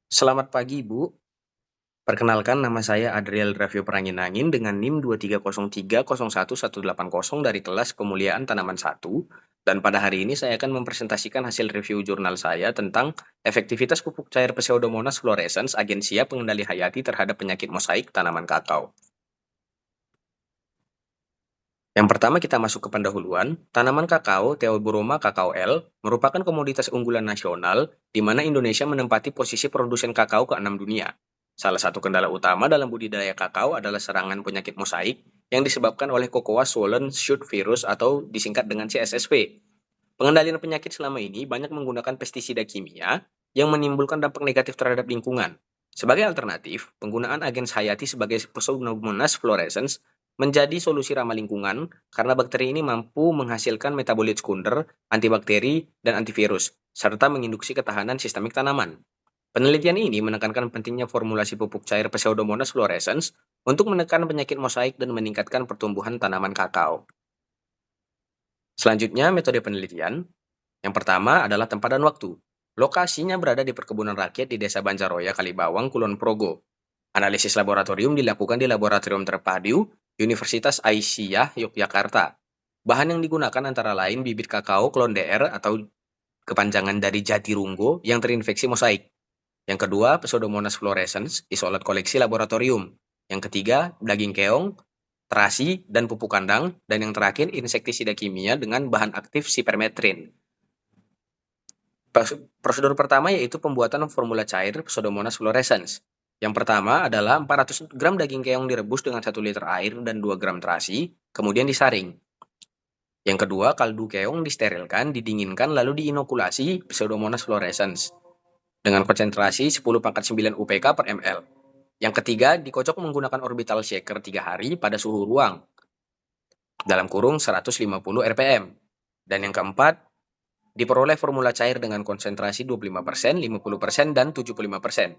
Selamat pagi, Bu. Perkenalkan nama saya Adriel Rafio Peranginangin dengan NIM 2303011180 dari kelas Pemuliaan Tanaman 1. Dan pada hari ini saya akan mempresentasikan hasil review jurnal saya tentang efektivitas pupuk cair Pseudomonas fluorescens Agensia Pengendali Hayati terhadap penyakit mosaik tanaman kakao. Yang pertama kita masuk ke pendahuluan, tanaman kakao Theobroma Kakao L merupakan komoditas unggulan nasional di mana Indonesia menempati posisi produsen kakao ke-6 dunia. Salah satu kendala utama dalam budidaya kakao adalah serangan penyakit mosaik yang disebabkan oleh Cocoa Swollen Shoot Virus atau disingkat dengan CSSV. Pengendalian penyakit selama ini banyak menggunakan pestisida kimia yang menimbulkan dampak negatif terhadap lingkungan. Sebagai alternatif, penggunaan agens hayati sebagai Pseudomonas fluorescens menjadi solusi ramah lingkungan karena bakteri ini mampu menghasilkan metabolit sekunder, antibakteri, dan antivirus, serta menginduksi ketahanan sistemik tanaman. Penelitian ini menekankan pentingnya formulasi pupuk cair Pseudomonas fluorescens untuk menekan penyakit mosaik dan meningkatkan pertumbuhan tanaman kakao. Selanjutnya, metode penelitian. Yang pertama adalah tempat dan waktu. Lokasinya berada di perkebunan rakyat di Desa Banjaroya, Kalibawang, Kulon Progo. Analisis laboratorium dilakukan di Laboratorium Terpadu Universitas Aisyah, Yogyakarta. Bahan yang digunakan antara lain bibit kakao klon DR atau kepanjangan dari Jatirunggo yang terinfeksi mosaik. Yang kedua, Pseudomonas fluorescens, isolat koleksi laboratorium. Yang ketiga, daging keong, terasi, dan pupuk kandang. Dan yang terakhir, insektisida kimia dengan bahan aktif sipermetrin. Prosedur pertama yaitu pembuatan formula cair Pseudomonas fluorescens. Yang pertama adalah 400 gram daging keong direbus dengan 1 liter air dan 2 gram terasi, kemudian disaring. Yang kedua, kaldu keong disterilkan, didinginkan, lalu diinokulasi Pseudomonas fluorescens dengan konsentrasi 10⁻9 UPK per ml. Yang ketiga, dikocok menggunakan orbital shaker 3 hari pada suhu ruang, dalam kurung 150 rpm. Dan yang keempat, diperoleh formula cair dengan konsentrasi 25%, 50%, dan 75%.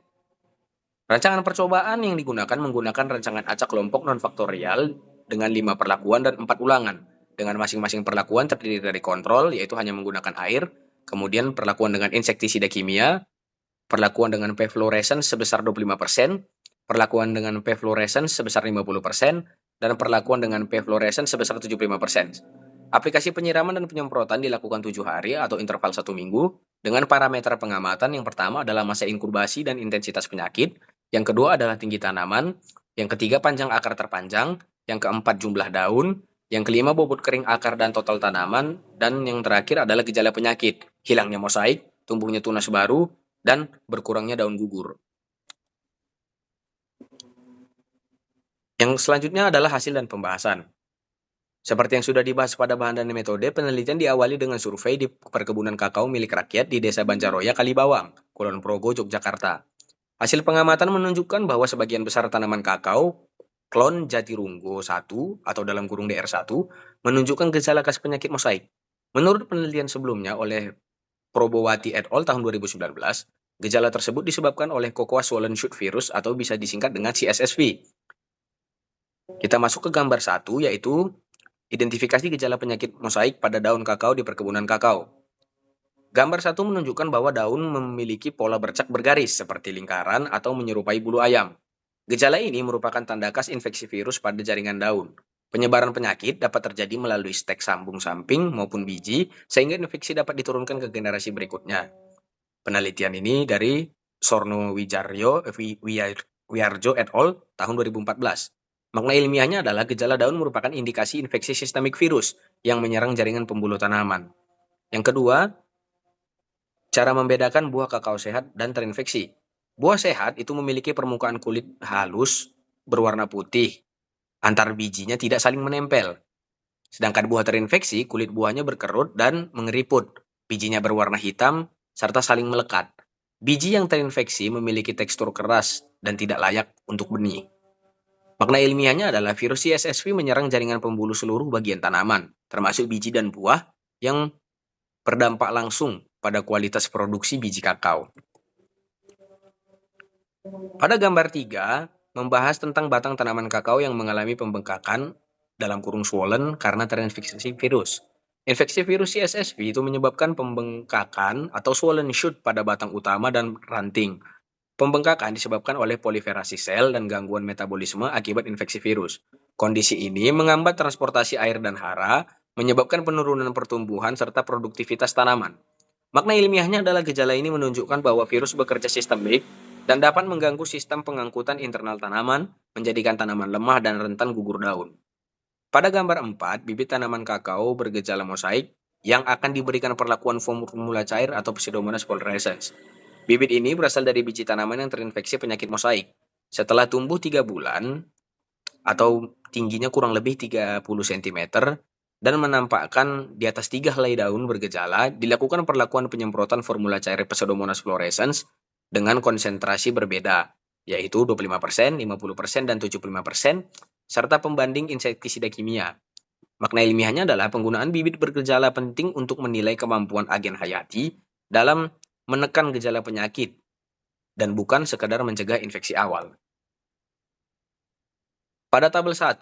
Rancangan percobaan yang digunakan menggunakan rancangan acak kelompok non-faktorial dengan 5 perlakuan dan 4 ulangan. Dengan masing-masing perlakuan terdiri dari kontrol, yaitu hanya menggunakan air, kemudian perlakuan dengan insektisida kimia, perlakuan dengan P-fluorescens sebesar 25%, perlakuan dengan P-fluorescens sebesar 50%, dan perlakuan dengan P-fluorescens sebesar 75%. Aplikasi penyiraman dan penyemprotan dilakukan 7 hari atau interval 1 minggu dengan parameter pengamatan yang pertama adalah masa inkubasi dan intensitas penyakit, yang kedua adalah tinggi tanaman, yang ketiga panjang akar terpanjang, yang keempat jumlah daun, yang kelima bobot kering akar dan total tanaman, dan yang terakhir adalah gejala penyakit, hilangnya mosaik, tumbuhnya tunas baru, dan berkurangnya daun gugur. Yang selanjutnya adalah hasil dan pembahasan. Seperti yang sudah dibahas pada bahan dan metode, penelitian diawali dengan survei di perkebunan kakao milik rakyat di Desa Banjaroya, Kalibawang, Kulon Progo, Yogyakarta. Hasil pengamatan menunjukkan bahwa sebagian besar tanaman kakao klon Jatirunggo 1 atau dalam kurung DR1 menunjukkan gejala khas penyakit mosaik. Menurut penelitian sebelumnya oleh Probowati et al. Tahun 2019, gejala tersebut disebabkan oleh Cocoa Swollen Shoot Virus atau bisa disingkat dengan CSSV. Kita masuk ke gambar 1, yaitu identifikasi gejala penyakit mosaik pada daun kakao di perkebunan kakao. Gambar 1 menunjukkan bahwa daun memiliki pola bercak bergaris seperti lingkaran atau menyerupai bulu ayam. Gejala ini merupakan tanda khas infeksi virus pada jaringan daun. Penyebaran penyakit dapat terjadi melalui stek sambung samping maupun biji, sehingga infeksi dapat diturunkan ke generasi berikutnya. Penelitian ini dari Sorno Wiarjo et al. Tahun 2014. Makna ilmiahnya adalah gejala daun merupakan indikasi infeksi sistemik virus yang menyerang jaringan pembuluh tanaman. Yang kedua, cara membedakan buah kakao sehat dan terinfeksi. Buah sehat itu memiliki permukaan kulit halus berwarna putih. Antar bijinya tidak saling menempel. Sedangkan buah terinfeksi, kulit buahnya berkerut dan mengeriput. Bijinya berwarna hitam serta saling melekat. Biji yang terinfeksi memiliki tekstur keras dan tidak layak untuk benih. Makna ilmiahnya adalah virus CSSV menyerang jaringan pembuluh seluruh bagian tanaman, termasuk biji dan buah yang berdampak langsung pada kualitas produksi biji kakao. Pada gambar 3, membahas tentang batang tanaman kakao yang mengalami pembengkakan dalam kurung swollen karena terinfeksi virus. Infeksi virus CSSV itu menyebabkan pembengkakan atau swollen shoot pada batang utama dan ranting. Pembengkakan disebabkan oleh proliferasi sel dan gangguan metabolisme akibat infeksi virus. Kondisi ini menghambat transportasi air dan hara, menyebabkan penurunan pertumbuhan serta produktivitas tanaman. Makna ilmiahnya adalah gejala ini menunjukkan bahwa virus bekerja sistemik dan dapat mengganggu sistem pengangkutan internal tanaman, menjadikan tanaman lemah dan rentan gugur daun. Pada gambar 4, bibit tanaman kakao bergejala mosaik yang akan diberikan perlakuan formula cair atau Pseudomonas fluorescens. Bibit ini berasal dari biji tanaman yang terinfeksi penyakit mosaik. Setelah tumbuh 3 bulan atau tingginya kurang lebih 30 cm dan menampakkan di atas 3 helai daun bergejala, dilakukan perlakuan penyemprotan formula cair Pseudomonas fluorescens dengan konsentrasi berbeda, yaitu 25%, 50%, dan 75%, serta pembanding insektisida kimia. Makna ilmiahnya adalah penggunaan bibit bergejala penting untuk menilai kemampuan agen hayati dalam menekan gejala penyakit dan bukan sekadar mencegah infeksi awal. Pada tabel 1,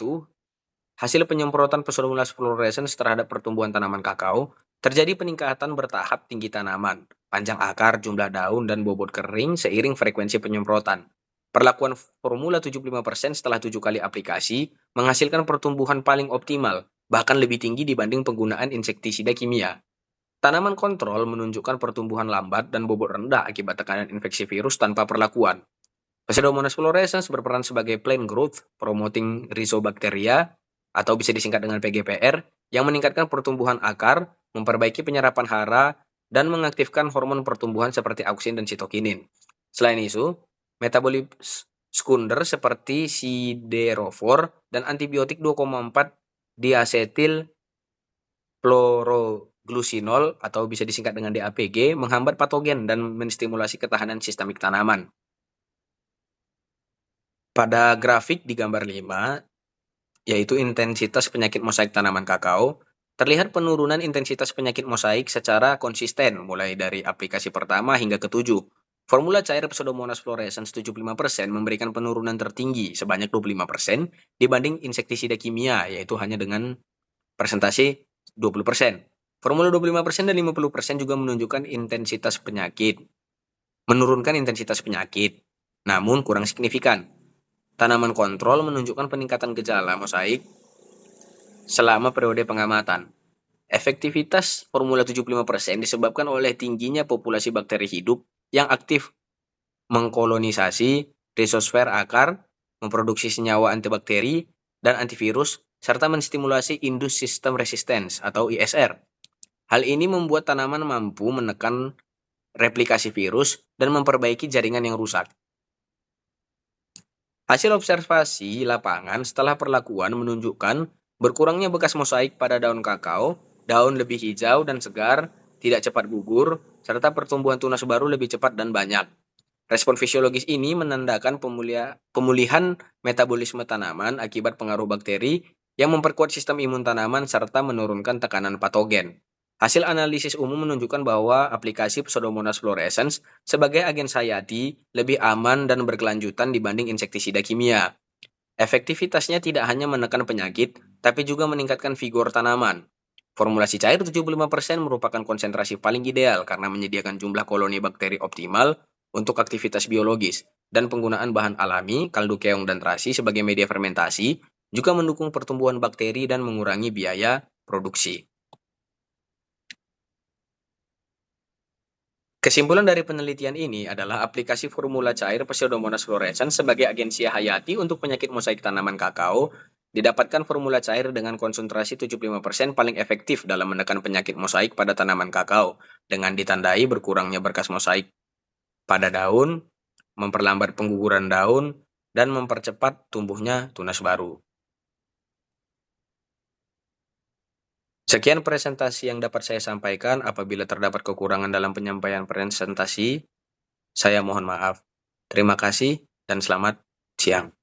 hasil penyemprotan Pseudomonas fluorescens terhadap pertumbuhan tanaman kakao, terjadi peningkatan bertahap tinggi tanaman, panjang akar, jumlah daun, dan bobot kering seiring frekuensi penyemprotan. Perlakuan formula 75% setelah 7 kali aplikasi menghasilkan pertumbuhan paling optimal, bahkan lebih tinggi dibanding penggunaan insektisida kimia. Tanaman kontrol menunjukkan pertumbuhan lambat dan bobot rendah akibat tekanan infeksi virus tanpa perlakuan. Pseudomonas fluorescens berperan sebagai plant growth promoting rhizobacteria atau bisa disingkat dengan PGPR yang meningkatkan pertumbuhan akar, memperbaiki penyerapan hara, dan mengaktifkan hormon pertumbuhan seperti auksin dan sitokinin. Selain itu, metabolit sekunder seperti siderofor dan antibiotik 2,4 diasetil fluoroglucinol atau bisa disingkat dengan DAPG menghambat patogen dan menstimulasi ketahanan sistemik tanaman. Pada grafik di gambar 5, yaitu intensitas penyakit mosaik tanaman kakao, terlihat penurunan intensitas penyakit mosaik secara konsisten mulai dari aplikasi pertama hingga ke-7. Formula cair Pseudomonas fluorescens 75% memberikan penurunan tertinggi sebanyak 25% dibanding insektisida kimia, yaitu hanya dengan persentase 20%. Formula 25% dan 50% juga menunjukkan menurunkan intensitas penyakit, namun kurang signifikan. Tanaman kontrol menunjukkan peningkatan gejala mosaik selama periode pengamatan. Efektivitas formula 75% disebabkan oleh tingginya populasi bakteri hidup yang aktif mengkolonisasi rhizosfer akar, memproduksi senyawa antibakteri dan antivirus, serta menstimulasi Induced System Resistance atau ISR. Hal ini membuat tanaman mampu menekan replikasi virus dan memperbaiki jaringan yang rusak. Hasil observasi lapangan setelah perlakuan menunjukkan berkurangnya bekas mosaik pada daun kakao, daun lebih hijau dan segar, tidak cepat gugur, serta pertumbuhan tunas baru lebih cepat dan banyak. Respon fisiologis ini menandakan pemulihan metabolisme tanaman akibat pengaruh bakteri yang memperkuat sistem imun tanaman serta menurunkan tekanan patogen. Hasil analisis umum menunjukkan bahwa aplikasi Pseudomonas fluorescens sebagai agen hayati lebih aman dan berkelanjutan dibanding insektisida kimia. Efektivitasnya tidak hanya menekan penyakit, tapi juga meningkatkan vigor tanaman. Formulasi cair 75% merupakan konsentrasi paling ideal karena menyediakan jumlah koloni bakteri optimal untuk aktivitas biologis, dan penggunaan bahan alami, kaldu keong dan terasi sebagai media fermentasi juga mendukung pertumbuhan bakteri dan mengurangi biaya produksi. Kesimpulan dari penelitian ini adalah aplikasi formula cair Pseudomonas fluorescens sebagai agensia hayati untuk penyakit mosaik tanaman kakao didapatkan formula cair dengan konsentrasi 75% paling efektif dalam menekan penyakit mosaik pada tanaman kakao dengan ditandai berkurangnya berkas mosaik pada daun, memperlambat pengguguran daun, dan mempercepat tumbuhnya tunas baru. Sekian presentasi yang dapat saya sampaikan. Apabila terdapat kekurangan dalam penyampaian presentasi, saya mohon maaf. Terima kasih dan selamat siang.